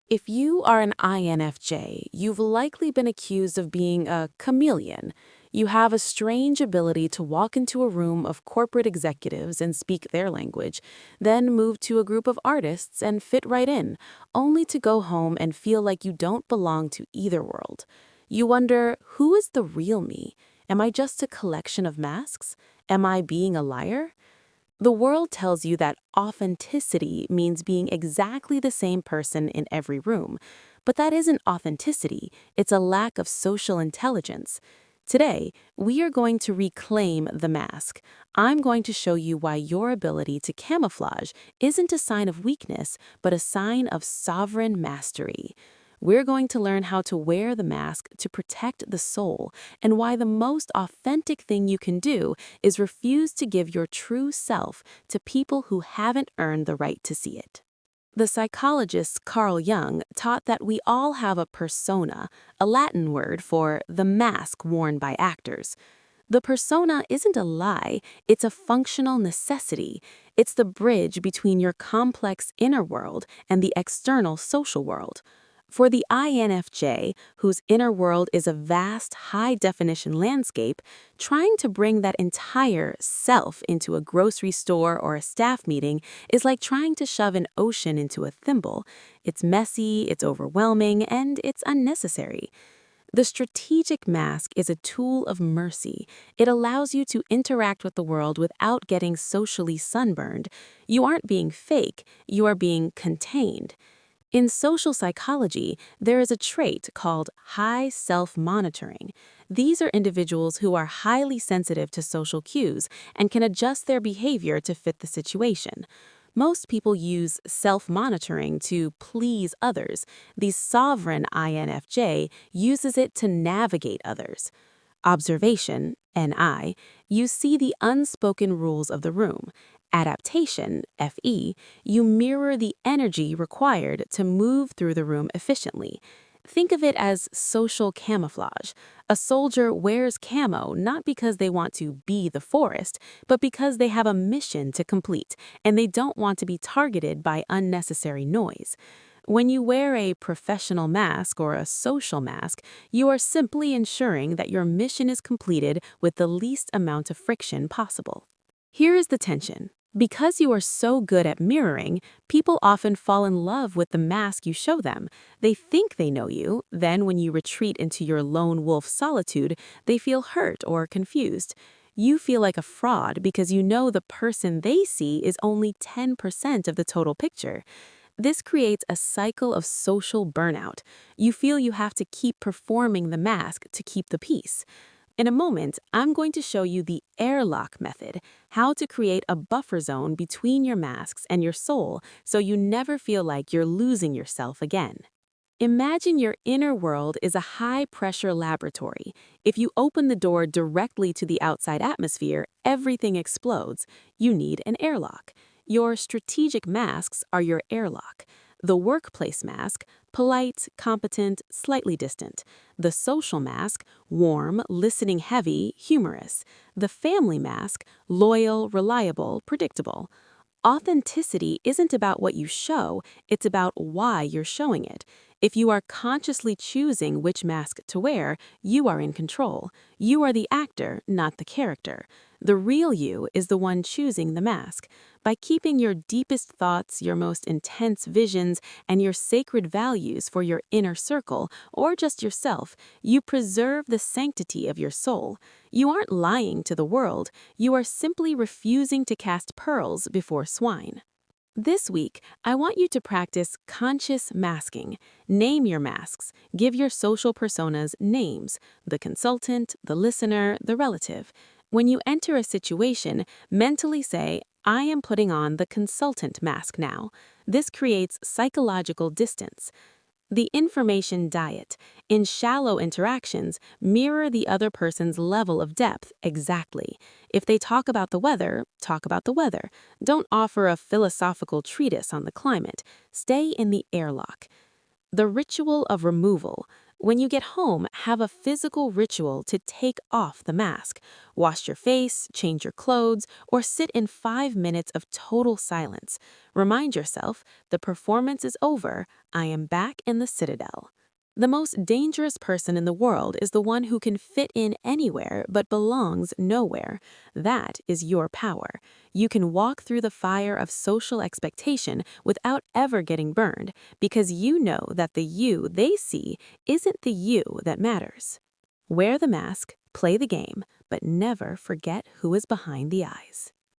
If you are an INFJ, you've likely been accused of being a chameleon. You have a strange ability to walk into a room of corporate executives and speak their language, then move to a group of artists and fit right in, only to go home and feel like you don't belong to either world. You wonder, who is the real me? Am I just a collection of masks? Am I being a liar? The world tells you that authenticity means being exactly the same person in every room. But that isn't authenticity, it's a lack of social intelligence. Today, we are going to reclaim the mask. I'm going to show you why your ability to camouflage isn't a sign of weakness, but a sign of sovereign mastery. We're going to learn how to wear the mask to protect the soul, and why the most authentic thing you can do is refuse to give your true self to people who haven't earned the right to see it. The psychologist Carl Jung taught that we all have a persona, a Latin word for the mask worn by actors. The persona isn't a lie, it's a functional necessity. It's the bridge between your complex inner world and the external social world. For the INFJ, whose inner world is a vast, high-definition landscape, trying to bring that entire self into a grocery store or a staff meeting is like trying to shove an ocean into a thimble. It's messy, it's overwhelming, and it's unnecessary. The strategic mask is a tool of mercy. It allows you to interact with the world without getting socially sunburned. You aren't being fake, you are being contained. In social psychology, there is a trait called high self-monitoring. These are individuals who are highly sensitive to social cues and can adjust their behavior to fit the situation. Most people use self-monitoring to please others. The sovereign INFJ uses it to navigate others. Observation, NI, you see the unspoken rules of the room. Adaptation, FE, you mirror the energy required to move through the room efficiently. Think of it as social camouflage. A soldier wears camo not because they want to be the forest, but because they have a mission to complete, and they don't want to be targeted by unnecessary noise. When you wear a professional mask or a social mask, you are simply ensuring that your mission is completed with the least amount of friction possible. Here is the tension. Because you are so good at mirroring, people often fall in love with the mask you show them. They think they know you, then when you retreat into your lone wolf solitude, they feel hurt or confused. You feel like a fraud because you know the person they see is only 10% of the total picture. This creates a cycle of social burnout. You feel you have to keep performing the mask to keep the peace. In a moment, I'm going to show you the Airlock Method, how to create a buffer zone between your masks and your soul so you never feel like you're losing yourself again. Imagine your inner world is a high-pressure laboratory. If you open the door directly to the outside atmosphere, everything explodes. You need an airlock. Your strategic masks are your airlock. The workplace mask, polite, competent, slightly distant. The social mask, warm, listening heavy, humorous. The family mask, loyal, reliable, predictable. Authenticity isn't about what you show, it's about why you're showing it. If you are consciously choosing which mask to wear, you are in control. You are the actor, not the character. The real you is the one choosing the mask. By keeping your deepest thoughts, your most intense visions, and your sacred values for your inner circle, or just yourself, you preserve the sanctity of your soul. You aren't lying to the world, you are simply refusing to cast pearls before swine. This week, I want you to practice conscious masking. Name your masks. Give your social personas names: the consultant, the listener, the relative. When you enter a situation, mentally say, I am putting on the consultant mask now. This creates psychological distance. The information diet. In shallow interactions, mirror the other person's level of depth exactly. If they talk about the weather, talk about the weather. Don't offer a philosophical treatise on the climate. Stay in the airlock. The ritual of removal. When you get home, have a physical ritual to take off the mask. Wash your face, change your clothes, or sit in 5 minutes of total silence. Remind yourself, the performance is over, I am back in the citadel. The most dangerous person in the world is the one who can fit in anywhere but belongs nowhere. That is your power. You can walk through the fire of social expectation without ever getting burned because you know that the you they see isn't the you that matters. Wear the mask, play the game, but never forget who is behind the eyes.